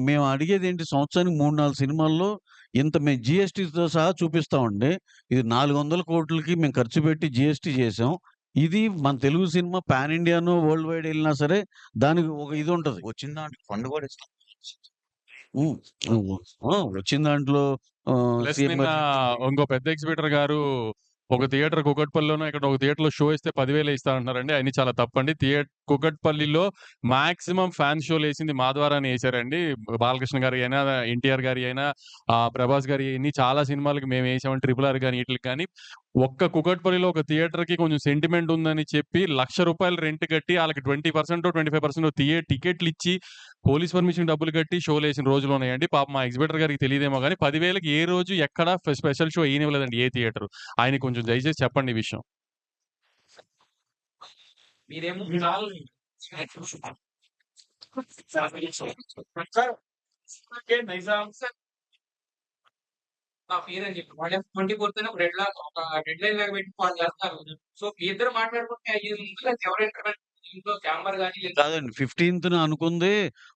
మేము అడిగేది ఏంటి, సంవత్సరానికి 3, 4 సినిమాల్లో ఇంత మేము జీఎస్టీతో సహా చూపిస్తామండి. ఇది 400 కోట్లకి మేము ఖర్చు పెట్టి జీఎస్టీ చేసాం. ఇది మన తెలుగు సినిమా పాన్ ఇండియాను, వరల్డ్ వైడ్ వెళ్ళినా సరే దానికి ఒక ఇది ఉంటది. వచ్చిన దాంట్లో ఫండ్ కూడా ఇస్తాం. వచ్చిన దాంట్లో ప్లస్ సీఎం నిన్న గారు ఇంకో పెద్ద ఎగ్జిబిటర్ గారు ఒక థియేటర్ కుకట్పల్లిలోనో ఇక్కడ ఒక థియేటర్ లో షో ఇస్తే 10,000 ఇస్తా అంటున్నారండి. అవన్నీ చాలా తప్పండి. కుకట్పల్లిలో మాక్సిమం ఫ్యాన్ షోలు వేసింది మా ద్వారానే వేసారండి. బాలకృష్ణ గారి అయినా, ఎన్టీఆర్ గారి అయినా, ప్రభాస్ గారి అన్ని చాలా సినిమాలకి మేము వేసామండి. RRR కానీ వీటికి కానీ. ఒక్క కుకట్పల్లిలో ఒక థియేటర్ కి కొంచెం సెంటిమెంట్ ఉందని చెప్పి ₹1,00,000 రెంట్ కట్టి వాళ్ళకి 20% 25% టికెట్లు ఇచ్చి పోలీస్ పర్మిషన్ డబ్బులు కట్టి షోలు వేసిన రోజులు ఉన్నాయండి. పాప మా ఎగ్జిబిటర్ గారికి తెలియదేమో కానీ 10,000కి ఏ రోజు ఎక్కడ స్పెషల్ షో వేయనివ్వలేదండి ఏ థియేటర్. ఆయన కొంచెం దయచేసి చెప్పండి ఈ విషయం. మీరేమో నా పేరని చెప్పి వాళ్ళు 24th ఒక డెడ్ లైన్ లాగా పెట్టి వాళ్ళు చేస్తారు. సో మీ ఇద్దరు మాట్లాడుకుంటే ఎవరైనా ఇంట్లో ఛాంబర్ కానీ కాదండి. 15th అనుకుంది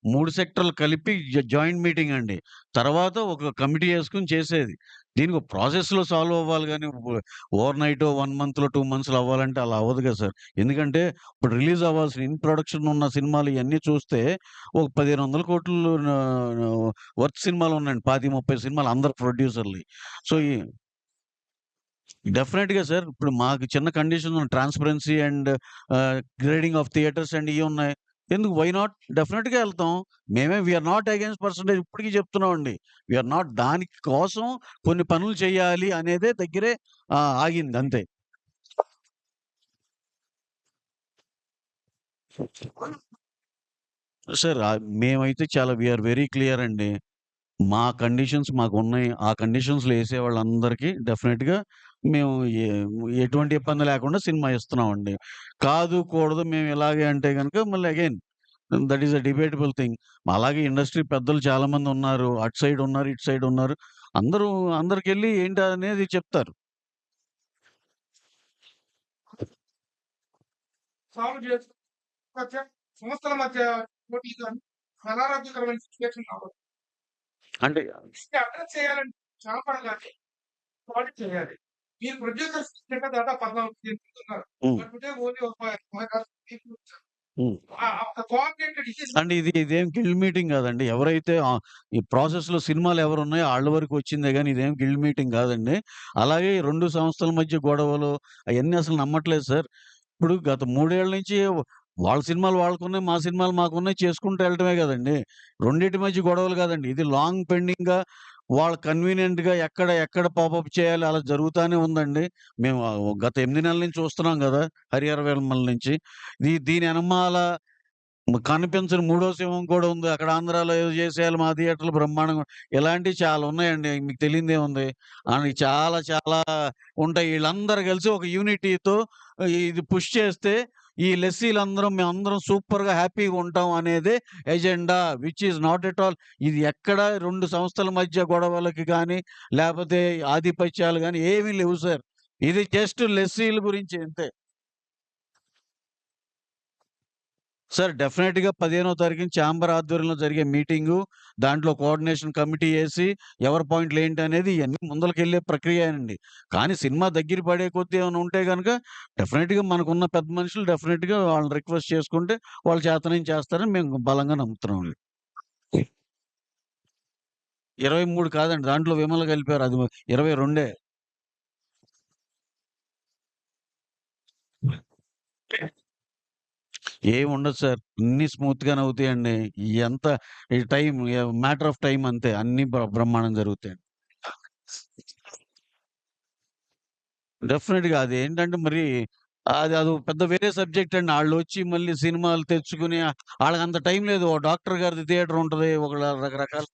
3 సెక్టర్లు కలిపి జాయింట్ మీటింగ్ అండి. తర్వాత ఒక కమిటీ వేసుకొని చేసేది. దీనికి ఒక ప్రాసెస్‌లో సాల్వ్ అవ్వాలి గానీ ఓవర్ నైటో 1 మంత్‌లో 2 మంత్స్‌లో అవ్వాలంటే అలా అవ్వదు కదా సార్. ఎందుకంటే ఇప్పుడు రిలీజ్ అవ్వాల్సిన ఇన్ ప్రొడక్షన్ ఉన్న సినిమాలు ఇయన్నీ చూస్తే ఒక 1,500 కోట్లు వర్త్ సినిమాలు ఉన్నాయండి. 25, 30 సినిమాలు అందరు ప్రొడ్యూసర్‌లయి. సో, డెఫినెట్‌గా సార్. ఇప్పుడు మాకు చిన్న condition transparency and grading of theatres and ఇయి ఉన్నాయి. ఎందుకు వై నాట్? డెఫినెట్‌గా ఎళ్తాం. We are not against percentage ఇప్పటికి చెప్తున్నామండి. వి ఆర్ నాట్ దాని కోసం కొన్ని పనులు చేయాలి అనేదే దగ్గరే ఆగింది అంతే. సార్ మేమైతే చాలా వి ఆర్ వెరీ క్లియర్ అండి. మా కండిషన్స్ మాకున్నాయి. ఆ కండిషన్స్‌లో ఏసేవాళ్ళందరికీ డెఫినెట్‌గా మేము ఎటువంటి ఇబ్బంది లేకుండా సినిమా ఇస్తున్నామండి. కాదు, కూడదు మేము ఇలాగే అంటే గనుక మళ్ళీ again that is a debatable thing. అలాగే ఇండస్ట్రీ పెద్దలు చాలామంది ఉన్నారు. అటు సైడ్ ఉన్నారు, ఇటు సైడ్ ఉన్నారు. అందరికెళ్ళి ఏంటి అనేది చెప్తారు. సంస్థల మధ్య పోటీగా అనారోగ్యకరమైన సిచ్యువేషన్ రావచ్చు. అంటే అడ్రస్ చేయాలంటే ఛాంబర్ గాని ప్రాజెక్ట్ చేయాలి. మీరు ప్రొడ్యూసర్స్ దాదాపు 14 ఉన్నారు. ఓన్లీ అంటే ఇదేం గిల్డ్ మీటింగ్ కాదండి. ఎవరైతే ఈ ప్రాసెస్‌లో సినిమాలు ఎవరున్నాయో ఆళ్ళ వరకు వచ్చిందే గానీ ఇదేం గిల్డ్ మీటింగ్ కాదండి. అలాగే 2 సంస్థల మధ్య గొడవలు అయన్నీ అసలు నమ్మట్లేదు సార్. ఇప్పుడు గత 3 ఏళ్ల నుంచి వాళ్ళ సినిమాలు వాళ్ళకున్నాయి, మా సినిమాలు మాకున్నాయి చేసుకుంటూ వెళ్ళటమే కదండీ. రెండిటి మధ్య గొడవలు కాదండి. ఇది లాంగ్ పెండింగ్‌గా వాళ్ళు కన్వీనియంట్‌గా ఎక్కడ పాపప్ చేయాలి అలా జరుగుతానే ఉందండి. మేము గత 8 నెలల నుంచి చూస్తున్నాం గదా! హరిహర వీరమల నుంచి. దీని ఎనమాల కనిపించని మూడో సింహం కూడా ఉంది. అక్కడ ఆంధ్రాలో ఏదో చేసేయాలి, మా థియేటర్‌లు బ్రహ్మాండంగా ఇలాంటివి చాలా ఉన్నాయండి. మీకు తెలియనిదేముంది. అని చాలా చాలా ఉంటాయి. ఈళ్ళందరూ కలిసి ఒక యూనిటీతో ఇది పుష్ చేస్తే ఈ లెస్సీలందరం మేమందరం సూపర్‌గా హ్యాపీగా ఉంటాం అనేదే agenda. Which is not at all. ఇది ఎక్కడ 2 సంస్థల మధ్య గొడవలకి గానీ, లేపోతే ఆధిపత్యాలు గానీ ఏమీ లేవు సార్. ఇది జస్ట్ లెస్సీల గురించి అంతే. సార్ డెఫినెట్‌గా 15వ తారీఖున ఛాంబర్ ఆధ్వర్యంలో జరిగే మీటింగు, దాంట్లో కోఆర్డినేషన్ కమిటీ ఏసి, ఎవరి పాయింట్‌లేంటనేది ఇయన్నీ ముందలకెళ్ళే ప్రక్రియనండి. కానీ సినిమా దగ్గర పడే కొద్దీ ఏమైనా ఉంటే గనక డెఫినెట్‌గా మనకున్న పెద్ద మనుషులు డెఫినెట్‌గా వాళ్ళని రిక్వెస్ట్ చేసుకుంటే వాళ్ళు చేతనైంది చేస్తారని మేము బలంగా నమ్ముతున్నామండి. 23 కాదండి. దాంట్లో విమల కలిపారు. అది 22. ఏముండదు సార్. అన్నీ స్మూత్‌గానే అవుతాయండి. ఎంత ఈ టైం మ్యాటర్ ఆఫ్ టైమ్ అంతే. అన్నీ బ్రహ్మాండంగా జరుగుతాయండి. డెఫినిట్‌గా అదేంటంటే మరి అదో పెద్ద వేరే సబ్జెక్ట్ అండి. ఆళ్ళొచ్చి మళ్ళీ సినిమాలు తెచ్చుకొని ఆళ్ళకంత టైం లేదు. ఓ డాక్టర్ గారిది థియేటర్ ఉంటది. ఒక రకరకాల